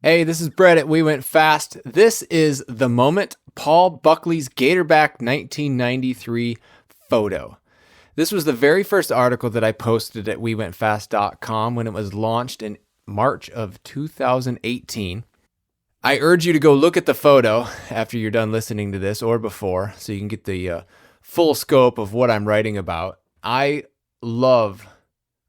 Hey, this is Brett at We Went Fast. This is the moment, Paul Buckley's Gatorback 1993 photo. This was the very first article that I posted at wewentfast.com when it was launched in March of 2018. I urge you to go look at the photo after you're done listening to this or before so you can get the full scope of what I'm writing about. I love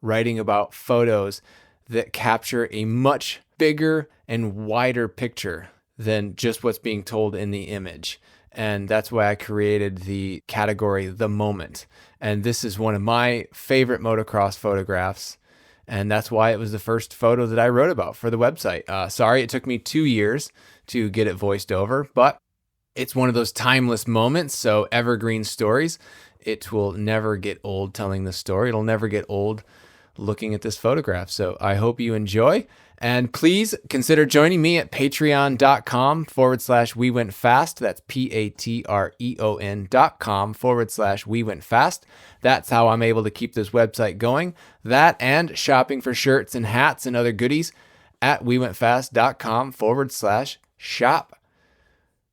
writing about photos that capture a much bigger and wider picture than just what's being told in the image. And that's why I created the category, The Moment. And this is one of my favorite motocross photographs. And that's why it was the first photo that I wrote about for the website. Sorry, it took me 2 years to get it voiced over, but it's one of those timeless moments. So evergreen stories. It will never get old telling the story. It'll never get old looking at this photograph. So I hope you enjoy. And please consider joining me at patreon.com/We Went Fast. That's patreon.com/We Went Fast. That's how I'm able to keep this website going. That and shopping for shirts and hats and other goodies at wewentfast.com/shop.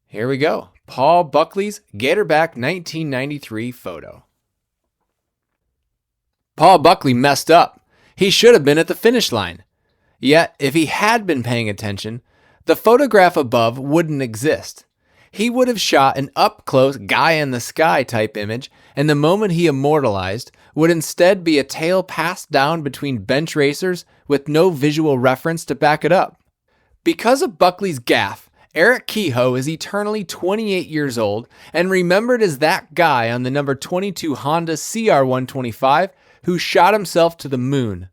Here we go. Paul Buckley's Gatorback 1993 photo. Paul Buckley messed up. He should have been at the finish line. Yet, if he had been paying attention, the photograph above wouldn't exist. He would have shot an up-close guy-in-the-sky type image, and the moment he immortalized would instead be a tale passed down between bench racers with no visual reference to back it up. Because of Buckley's gaffe, Eric Kehoe is eternally 28 years old and remembered as that guy on the number 22 Honda CR125 who shot himself to the moon.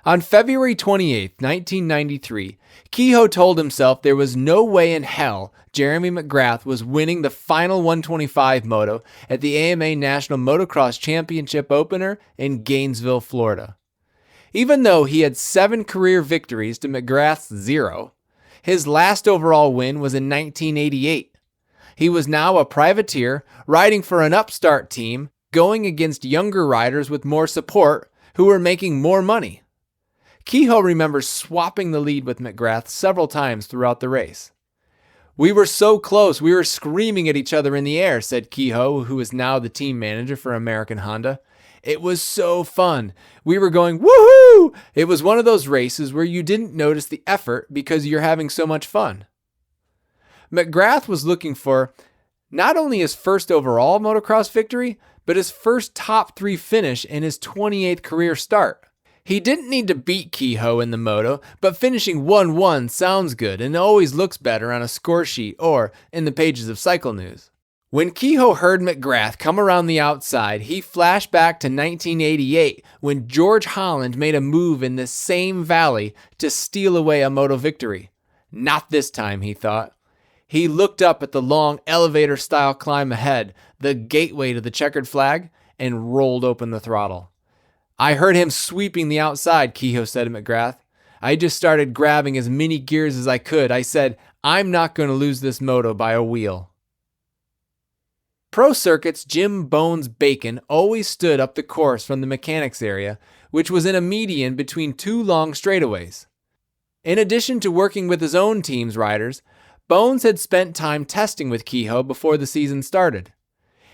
On February 28, 1993, Kehoe told himself there was no way in hell Jeremy McGrath was winning the final 125 moto at the AMA National Motocross Championship opener in Gainesville, Florida. Even though he had 7 career victories to McGrath's 0, his last overall win was in 1988. He was now a privateer riding for an upstart team, going against younger riders with more support who were making more money. Kehoe remembers swapping the lead with McGrath several times throughout the race. "We were so close, we were screaming at each other in the air," said Kehoe, who is now the team manager for American Honda. "It was so fun. We were going, woohoo! It was one of those races where you didn't notice the effort because you're having so much fun." McGrath was looking for not only his first overall motocross victory, but his first top 3 finish in his 28th career start. He didn't need to beat Kehoe in the moto, but finishing 1-1 sounds good and always looks better on a score sheet or in the pages of Cycle News. When Kehoe heard McGrath come around the outside, he flashed back to 1988 when George Holland made a move in this same valley to steal away a moto victory. Not this time, he thought. He looked up at the long elevator-style climb ahead, the gateway to the checkered flag, and rolled open the throttle. "I heard him sweeping the outside," Kehoe said to McGrath. "I just started grabbing as many gears as I could. I said, I'm not going to lose this moto by a wheel." Pro Circuit's Jim Bones Bacon always stood up the course from the mechanics area, which was in a median between 2 long straightaways. In addition to working with his own team's riders, Bones had spent time testing with Kehoe before the season started.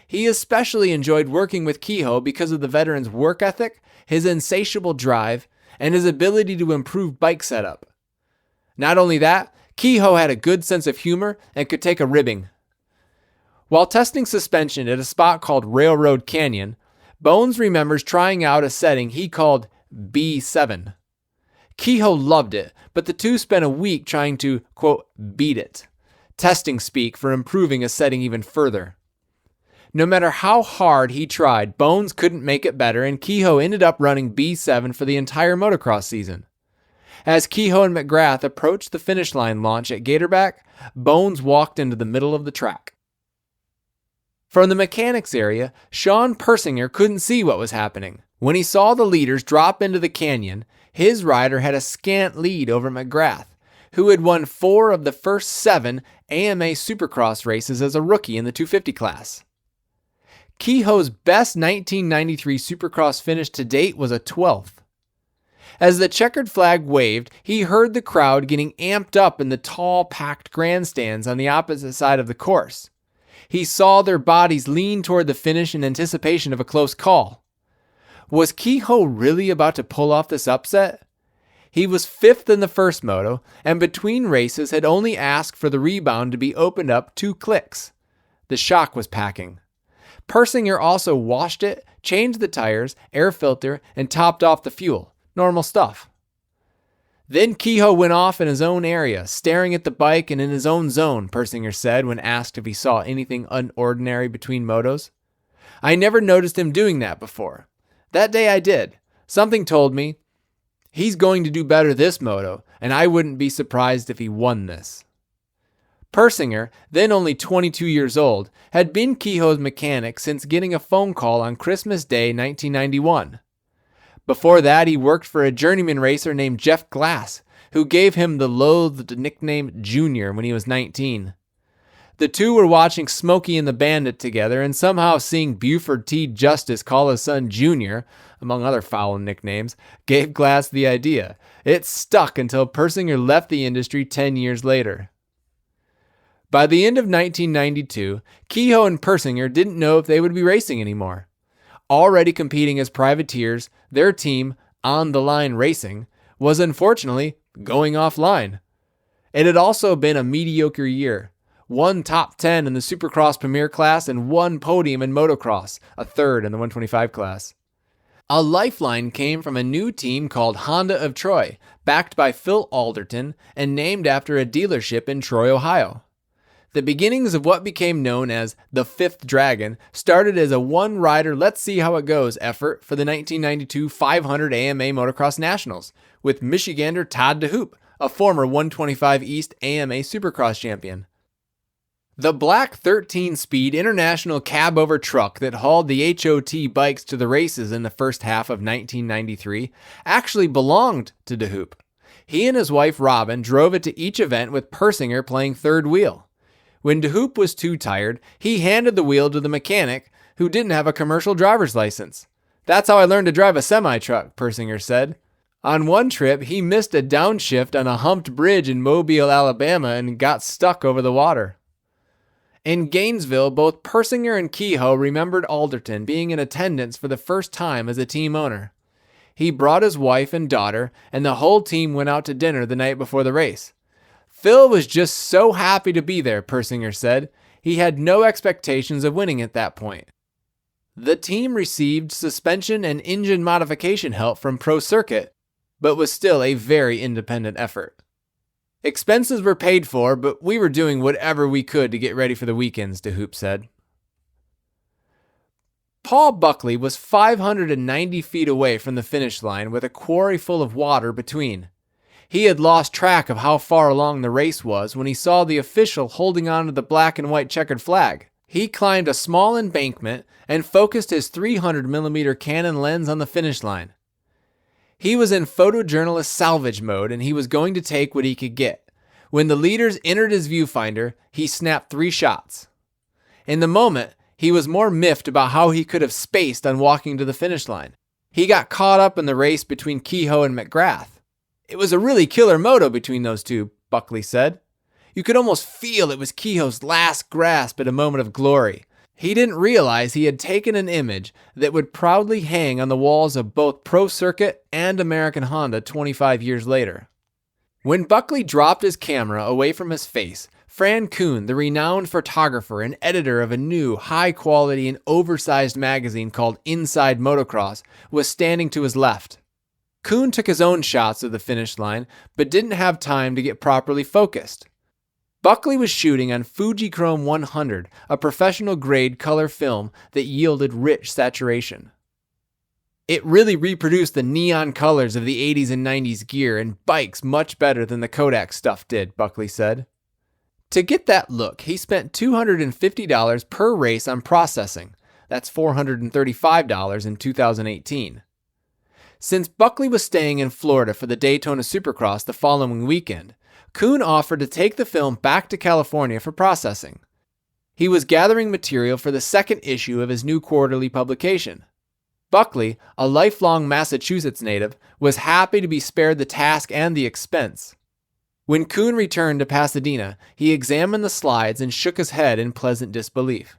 He especially enjoyed working with Kehoe because of the veteran's work ethic, his insatiable drive, and his ability to improve bike setup. Not only that, Kehoe had a good sense of humor and could take a ribbing. While testing suspension at a spot called Railroad Canyon, Bones remembers trying out a setting he called B7. Kehoe loved it, but the two spent a week trying to, quote, beat it, testing speak for improving a setting even further. No matter how hard he tried, Bones couldn't make it better, and Kehoe ended up running B7 for the entire motocross season. As Kehoe and McGrath approached the finish line launch at Gatorback, Bones walked into the middle of the track. From the mechanics area, Sean Persinger couldn't see what was happening. When he saw the leaders drop into the canyon, his rider had a scant lead over McGrath, who had won 4 of the first 7 AMA Supercross races as a rookie in the 250 class. Kehoe's best 1993 Supercross finish to date was a 12th. As the checkered flag waved, he heard the crowd getting amped up in the tall, packed grandstands on the opposite side of the course. He saw their bodies lean toward the finish in anticipation of a close call. Was Kehoe really about to pull off this upset? He was fifth in the first moto, and between races had only asked for the rebound to be opened up 2 clicks. The shock was packing. Persinger also washed it, changed the tires, air filter, and topped off the fuel. Normal stuff. Then Kehoe went off in his own area, staring at the bike and in his own zone, Persinger said when asked if he saw anything unordinary between motos. I never noticed him doing that before. That day I did. Something told me, he's going to do better this moto, and I wouldn't be surprised if he won this. Persinger, then only 22 years old, had been Kehoe's mechanic since getting a phone call on Christmas Day 1991. Before that, he worked for a journeyman racer named Jeff Glass, who gave him the loathed nickname Junior when he was 19. The two were watching Smokey and the Bandit together, and somehow seeing Buford T. Justice call his son Junior, among other foul nicknames, gave Glass the idea. It stuck until Persinger left the industry 10 years later. By the end of 1992, Kehoe and Persinger didn't know if they would be racing anymore. Already competing as privateers, their team, On the Line Racing, was unfortunately going offline. It had also been a mediocre year. 1 top 10 in the Supercross Premier class and 1 podium in motocross, a third in the 125 class. A lifeline came from a new team called Honda of Troy, backed by Phil Alderton and named after a dealership in Troy, Ohio. The beginnings of what became known as the Fifth Dragon started as a one-rider let's-see-how-it-goes effort for the 1992 500 AMA Motocross Nationals, with Michigander Todd DeHoop, a former 125 East AMA Supercross champion. The black 13-speed international cab-over truck that hauled the HOT bikes to the races in the first half of 1993 actually belonged to DeHoop. He and his wife Robin drove it to each event with Persinger playing third wheel. When DeHoop was too tired, he handed the wheel to the mechanic, who didn't have a commercial driver's license. That's how I learned to drive a semi-truck, Persinger said. On one trip, he missed a downshift on a humped bridge in Mobile, Alabama, and got stuck over the water. In Gainesville, both Persinger and Kehoe remembered Alderton being in attendance for the first time as a team owner. He brought his wife and daughter, and the whole team went out to dinner the night before the race. Phil was just so happy to be there, Persinger said. He had no expectations of winning at that point. The team received suspension and engine modification help from Pro Circuit, but was still a very independent effort. Expenses were paid for, but we were doing whatever we could to get ready for the weekends, DeHoop said. Paul Buckley was 590 feet away from the finish line with a quarry full of water between. He had lost track of how far along the race was when he saw the official holding onto the black and white checkered flag. He climbed a small embankment and focused his 300mm Canon lens on the finish line. He was in photojournalist salvage mode and he was going to take what he could get. When the leaders entered his viewfinder, he snapped 3 shots. In the moment, he was more miffed about how he could have spaced on walking to the finish line. He got caught up in the race between Kehoe and McGrath. It was a really killer moto between those two, Buckley said. You could almost feel it was Kehoe's last grasp at a moment of glory. He didn't realize he had taken an image that would proudly hang on the walls of both Pro Circuit and American Honda 25 years later. When Buckley dropped his camera away from his face, Fran Kuhn, the renowned photographer and editor of a new, high-quality and oversized magazine called Inside Motocross, was standing to his left. Kuhn took his own shots of the finish line, but didn't have time to get properly focused. Buckley was shooting on Fujichrome 100, a professional-grade color film that yielded rich saturation. It really reproduced the neon colors of the 80s and 90s gear and bikes much better than the Kodak stuff did, Buckley said. To get that look, he spent $250 per race on processing. That's $435 in 2018. Since Buckley was staying in Florida for the Daytona Supercross the following weekend, Kuhn offered to take the film back to California for processing. He was gathering material for the second issue of his new quarterly publication. Buckley, a lifelong Massachusetts native, was happy to be spared the task and the expense. When Kuhn returned to Pasadena, he examined the slides and shook his head in pleasant disbelief.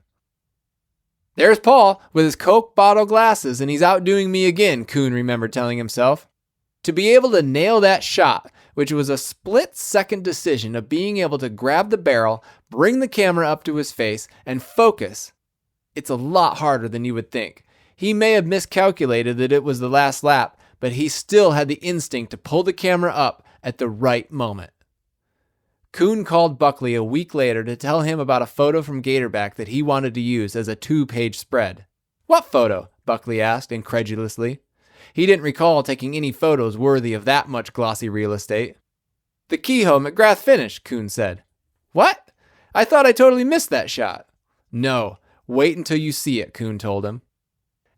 "There's Paul with his Coke bottle glasses, and he's outdoing me again," Kuhn remembered telling himself. To be able to nail that shot, which was a split-second decision of being able to grab the barrel, bring the camera up to his face, and focus, it's a lot harder than you would think. He may have miscalculated that it was the last lap, but he still had the instinct to pull the camera up at the right moment. Kuhn called Buckley a week later to tell him about a photo from Gatorback that he wanted to use as a 2-page spread. "What photo?" Buckley asked incredulously. He didn't recall taking any photos worthy of that much glossy real estate. "The Kehoe McGrath finish," Kuhn said. "What? I thought I totally missed that shot." "No, wait until you see it," Kuhn told him.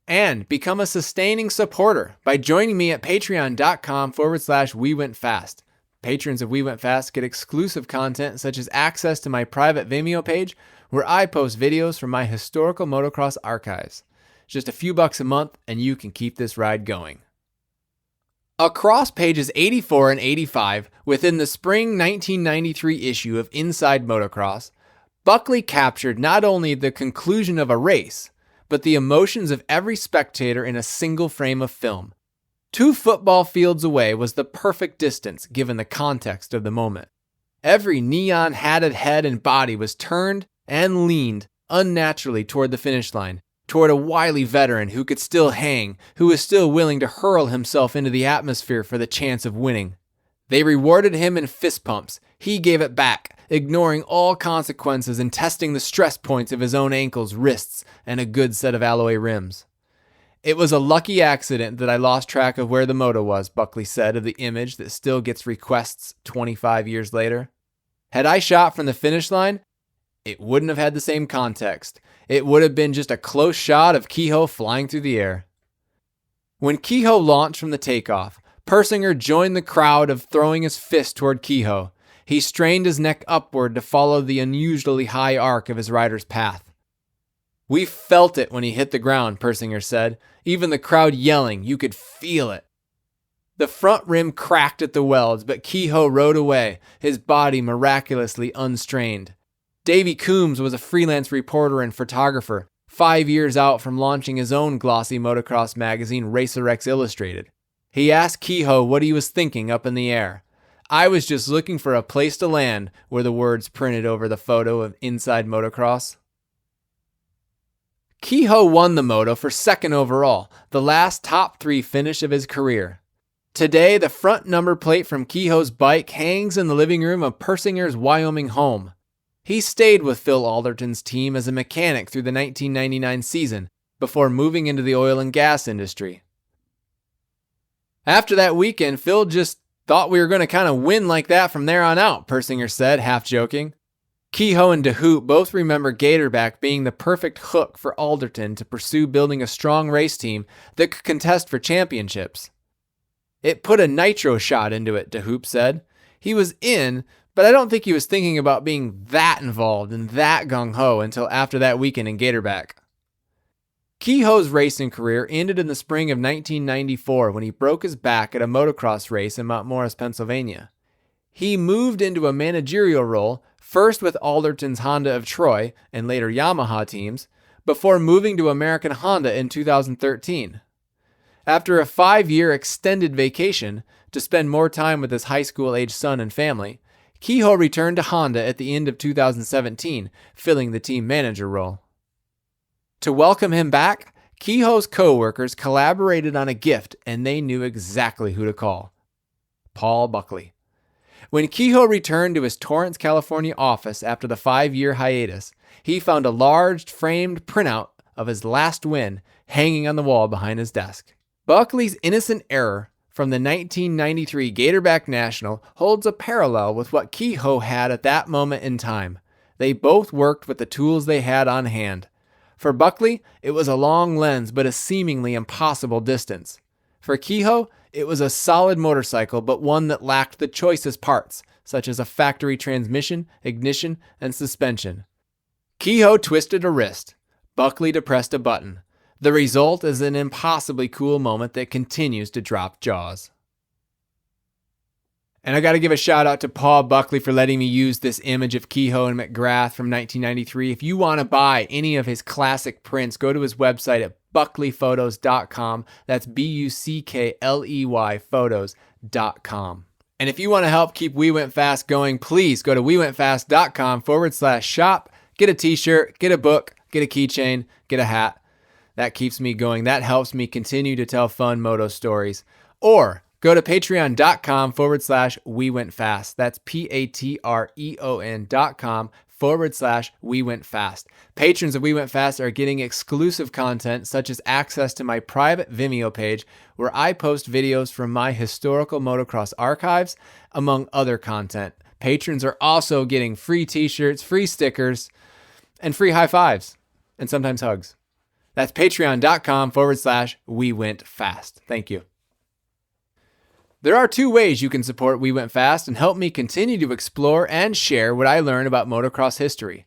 And become a sustaining supporter by joining me at patreon.com/WeWentFast. Patrons of We Went Fast get exclusive content such as access to my private Vimeo page where I post videos from my historical motocross archives. Just a few bucks a month and you can keep this ride going. Across pages 84 and 85 within the spring 1993 issue of Inside Motocross, Buckley captured not only the conclusion of a race, but the emotions of every spectator in a single frame of film. 2 football fields away was the perfect distance given the context of the moment. Every neon-hatted head and body was turned and leaned unnaturally toward the finish line, toward a wily veteran who could still hang, who was still willing to hurl himself into the atmosphere for the chance of winning. They rewarded him in fist pumps. He gave it back, ignoring all consequences and testing the stress points of his own ankles, wrists, and a good set of alloy rims. "It was a lucky accident that I lost track of where the moto was," Buckley said of the image that still gets requests 25 years later. "Had I shot from the finish line, it wouldn't have had the same context. It would have been just a close shot of Kehoe flying through the air." When Kehoe launched from the takeoff, Persinger joined the crowd of throwing his fist toward Kehoe. He strained his neck upward to follow the unusually high arc of his rider's path. "We felt it when he hit the ground," Persinger said. "Even the crowd yelling, you could feel it." The front rim cracked at the welds, but Kehoe rode away, his body miraculously unstrained. Davey Coombs was a freelance reporter and photographer, 5 years out from launching his own glossy motocross magazine, Racer X Illustrated. He asked Kehoe what he was thinking up in the air. "I was just looking for a place to land," were the words printed over the photo of Inside Motocross. Kehoe won the moto for second overall, the last top 3 finish of his career. Today, the front number plate from Kehoe's bike hangs in the living room of Persinger's Wyoming home. He stayed with Phil Alderton's team as a mechanic through the 1999 season before moving into the oil and gas industry. "After that weekend, Phil just thought we were going to kind of win like that from there on out," Persinger said, half joking. Kehoe and DeHoop both remember Gatorback being the perfect hook for Alderton to pursue building a strong race team that could contest for championships. "It put a nitro shot into it," DeHoop said. "He was in, but I don't think he was thinking about being that involved and that gung-ho until after that weekend in Gatorback." Kehoe's racing career ended in the spring of 1994 when he broke his back at a motocross race in Mount Morris, Pennsylvania. He moved into a managerial role, first with Alderton's Honda of Troy and later Yamaha teams, before moving to American Honda in 2013. After a 5-year extended vacation to spend more time with his high school-aged son and family, Kehoe returned to Honda at the end of 2017, filling the team manager role. To welcome him back, Kehoe's co-workers collaborated on a gift, and they knew exactly who to call: Paul Buckley. When Kehoe returned to his Torrance, California office after the 5-year hiatus, he found a large framed printout of his last win hanging on the wall behind his desk. Buckley's innocent error from the 1993 Gatorback National holds a parallel with what Kehoe had at that moment in time. They both worked with the tools they had on hand. For Buckley, it was a long lens but a seemingly impossible distance. For Kehoe, it was a solid motorcycle but one that lacked the choicest parts, such as a factory transmission, ignition, and suspension. Kehoe twisted a wrist. Buckley depressed a button. The result is an impossibly cool moment that continues to drop jaws. And I got to give a shout out to Paul Buckley for letting me use this image of Kehoe and McGrath from 1993. If you want to buy any of his classic prints, go to his website at buckleyphotos.com. That's BUCKLEY photos.com. And if you want to help keep We Went Fast going, please go to wewentfast.com/shop. Get a t-shirt, get a book, get a keychain, get a hat. That keeps me going. That helps me continue to tell fun moto stories. Or go to patreon.com/We Went Fast. That's patreon.com/We Went Fast. Patrons of We Went Fast are getting exclusive content such as access to my private Vimeo page where I post videos from my historical motocross archives, among other content. Patrons are also getting free t-shirts, free stickers, and free high fives, and sometimes hugs. That's patreon.com/We Went Fast. Thank you. There are two ways you can support We Went Fast and help me continue to explore and share what I learn about motocross history.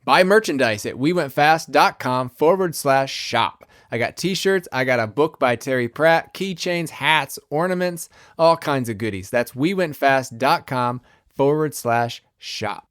Buy merchandise at wewentfast.com/shop. I got t-shirts, I got a book by Terry Pratt, keychains, hats, ornaments, all kinds of goodies. That's wewentfast.com/shop.